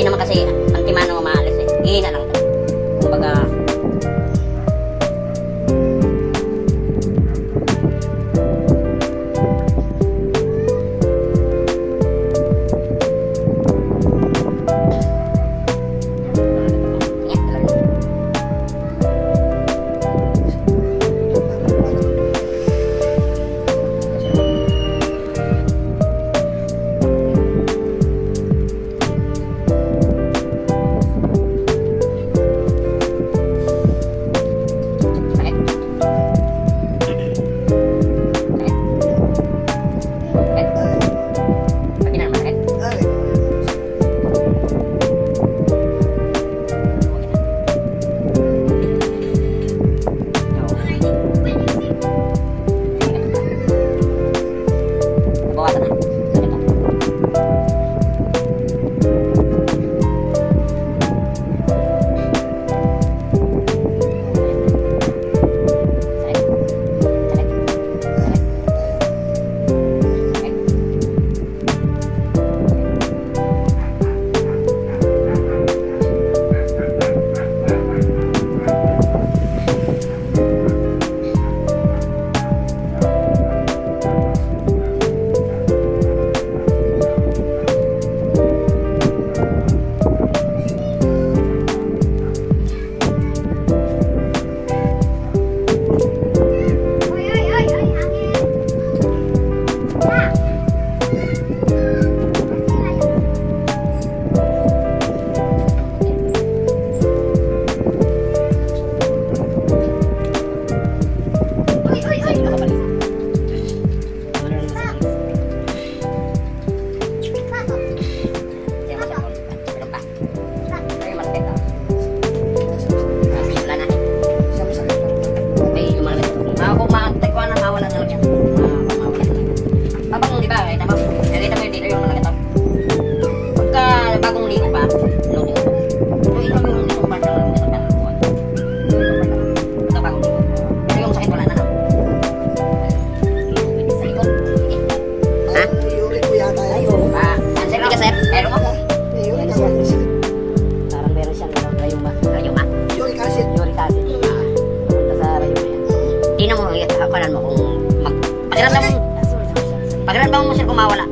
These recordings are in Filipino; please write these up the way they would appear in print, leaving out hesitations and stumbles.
Hindi naman kasi antimano maalis eh. Ihina lang ito. Kumbaga, pakiramdaman mo sir kung mawala.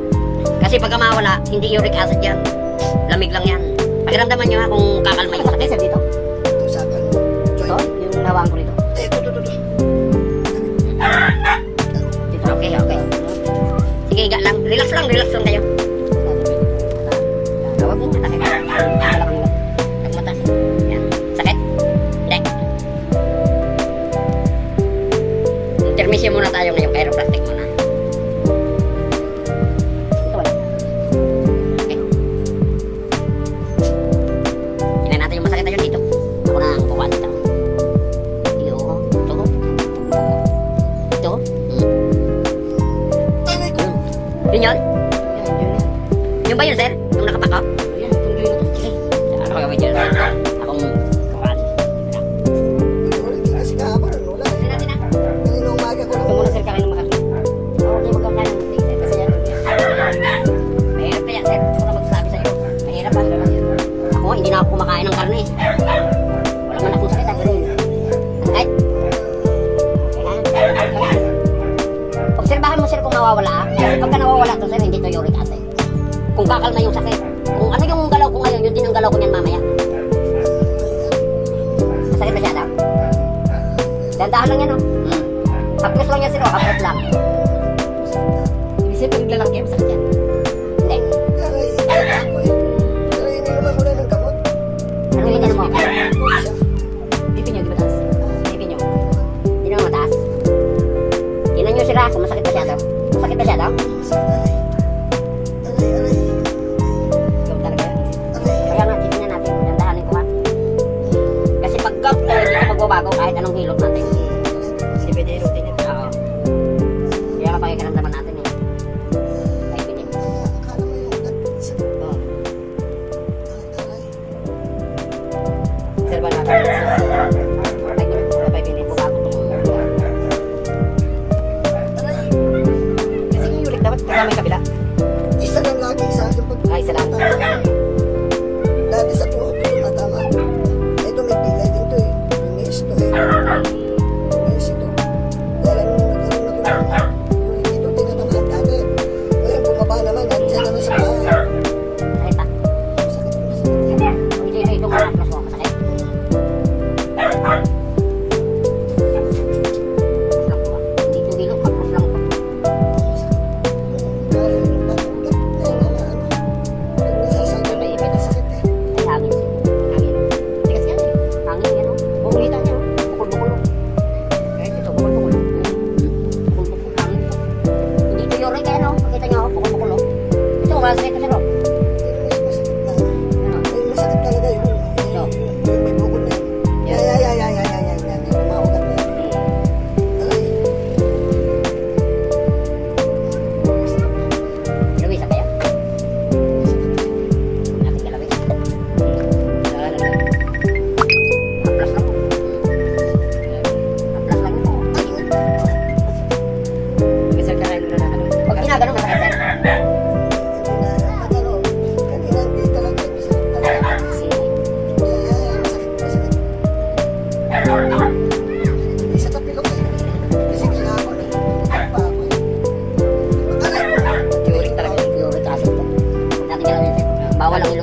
Kasi pagka mawala, hindi uric acid yan. Lamig lang yan. Pakiramdaman nyo ha kung kakalma yung sakit sir dito. Ito sa ano? Ito, yung nawang ko rito. Ito. Dito, okay. Sige, higa lang. Relax lang kayo. Huwag mo matakin. Huwag matas. Yan. Sakit? Hindi. Intermission muna tayo ngayon. Chiropractic muna. Yun yun? Yung ba yun, sir? Yung nakapako? Yan, itong green na to. Sige. Ano kaya ba dyan? Akong kukaan. Hindi kasi kahapon, wala eh. Sila na. Kanina umaga ko lang. Ito muna, sir, kakain ng makaki. Okay, wag kang kain ng steak, sir. Kasi yan. Mahirap kaya, sir. Ako na magsasabi sa'yo. Mahirap ha. Ako, hindi na ako kumakain ng karne. Wala man akong sakit. Right? Obserbahan mo, sir, kung nawawala. Pagka nawawala to, sir, hindi to uric acid. Kung kakalma yung sakit. Kung ano yung galaw ko ngayon, yun din ang galaw ko niyan mamaya. Masakit na siya, daw? Dandahan lang yan, oh. Haplos lang yan, sir, oh. Haplos lang. Ibig sabihin, pag naglalaki, masakit yan. Hindi. Pero ininuman ko na ng gamot. Ano yung ininom mo? Siya. Dipin nyo, di ba taas? Dipin nyo. Hindi naman mataas. Tinan nyo sila, kung masakit ba siya, daw? Masakit ba siya, daw? Aray. Yung talaga yan. Kaya nga, titignan natin, dandahanin ko ha. Kasi pagka hindi ka magbabago kahit anong hilot natin. Depende yung routine niya. Oo. Kaya mapakikiramdaman natin eh. Kahit hindi. Akala mo yung Oo. aray. Sir, ba natin? Kapag hindi ko bago itong... Kasi yung uric dapat kasama yung kabila. Isa lang lagi sa akin pag... Isa lang.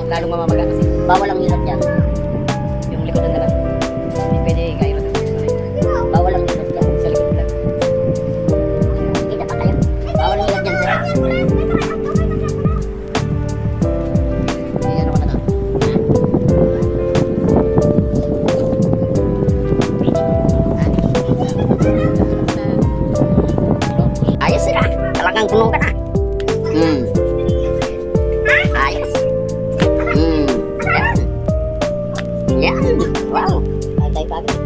lalong mamamaga kasi bawal ang hilot yan. Yung likodan na lang. Hindi pwede kailot. Bawal ang hilot yan sa likod lang. Hindi dapat tayo. Bawal ang hilot yan sir. Ano ka na lang. Ayos sila. Talagang puno ka na. Ayos. Yan. Yan. Wow. Ay, bagay.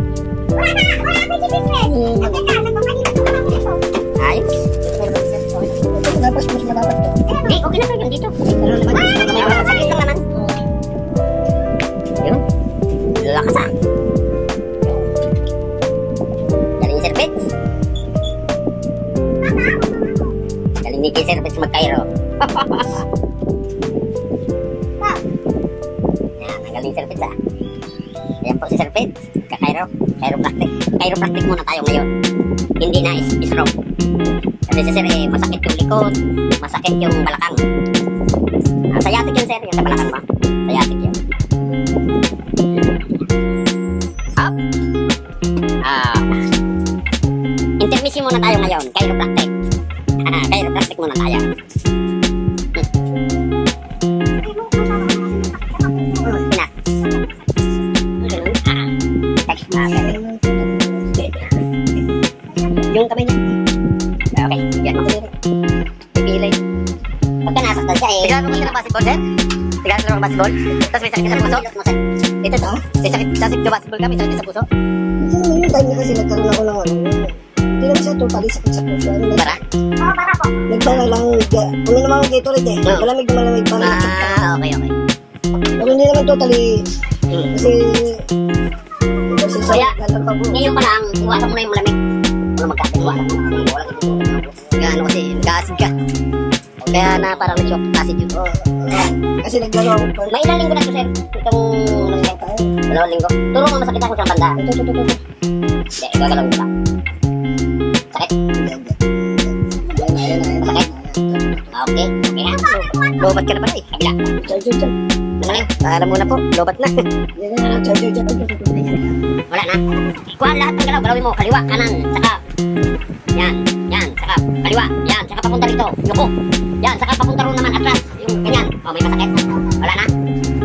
Ayos. Tapos mas malapat to. Hindi, okay na yun dito. May mga sakit lang naman. Yun. Lakas ah. Galing Sir Pets. Galing ni Sir Pets mag-Cairo. Yan, ang galing Sir Pets ah. Ayan po si Sir Pets. Ka-Cairo. Chiropractic. Chiropractic muna tayo ngayon. Hindi na is-stroke. Kasi si Sir masakit yung likod, masakit yung balakang. Sciatic yun Sir, yung sa balakang ba? Sciatic yun. Up. Intermission muna tayo ngayon, chiropractic. Chiropractic muna tayo. Pina. Yung kamay niya. Okay, yan ako dito. Pipilay. Pagka nasaktan siya eh. Tigano ka ng basketball, Sir? Tigano ka ng basketball? Tapos may sakit ka sa puso? Ito to. May sakit ka basketball ka, may sakit ka sa puso? Hindi naman yung time niya kasi nagkaroon ako ng ano. Hindi naman siya totally sakit sa puso. Bara? Oo, para po. Nagdala lang. Kung naman ako Gatorade eh. Malamig na malamig pa rin. Okay, okay. Pero hindi naman totally. Kasi Kaya, lalang pa po. ngayon pa lang, iwasan mo na yung malamig. Wala magkatiwasan mo. Wala kaya ano kasi, nag-acid ka. Kaya na parang nag-shock acid yun. Kasi naglaro ako pa. May ilang linggo na ito, Sir. Itong 2 linggo. Turo mo masakit ako sa banda. Ito. Hindi, gagalaw mo ba? Sakit? Masakit? Okay. Okay na. Lobat ka na pala eh. Kabila. Charger. Masakit? Alam mo na po. Lobat na. Charger. Wala na. Kuhaan lahat ng galaw. Galawin mo. Kaliwa, kanan, saka. Yan. Saka kaliwa. Yan. Saka papunta rito. Yuko. Yan. Saka papunta rin naman atras. Yung ganyan. O, may masakit. Wala na.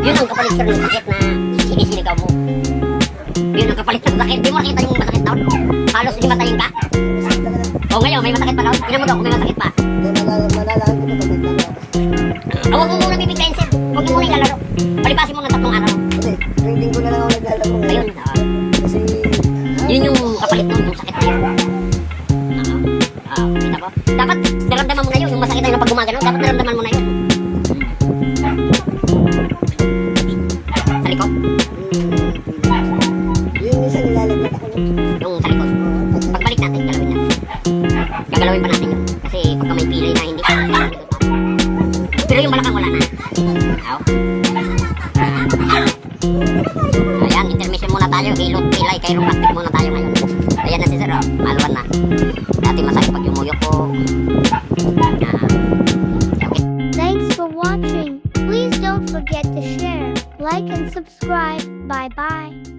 Yun ang kapalit sir ng sakit na sinisiligaw mo. Yun ang kapalit ng sakit. Di mo nakita yung masakit doon. Halos himatayin ka. O ngayon, may masakit pa doon. Tingnan mo daw kung may masakit pa. Malalaan ko na pagkakala. Huwag mo muna bibiglayin sir. Huwag mo muna ilalaro. Palipasin mo ng 3 araw. Kasi, ring ko na lang ako naglalaro ngayon. Ayun. Kasi, Yun yung kapalit nun, yung sakit na yun. Kita mo? Dapat naramdaman mo na yun, yung masakit na yun pag gumagano, dapat naramdaman mo na yun. Sa likod? yun minsan nilalagyan ako. Yung sa likod. Pagbalik natin, galawin natin. Gagalawin pa natin yun. Kasi pagka may pilay na hindi ka, pero yung balakang wala na. Ayan, intermission muna tayo. Hilot, pilay, chiropractic muna tayo ngayon. Ayan na si Sir, maluwan na. Dati masakit pag yumuyok ko. Okay. Thanks for watching. Please don't forget to share, like, and subscribe. Bye-bye.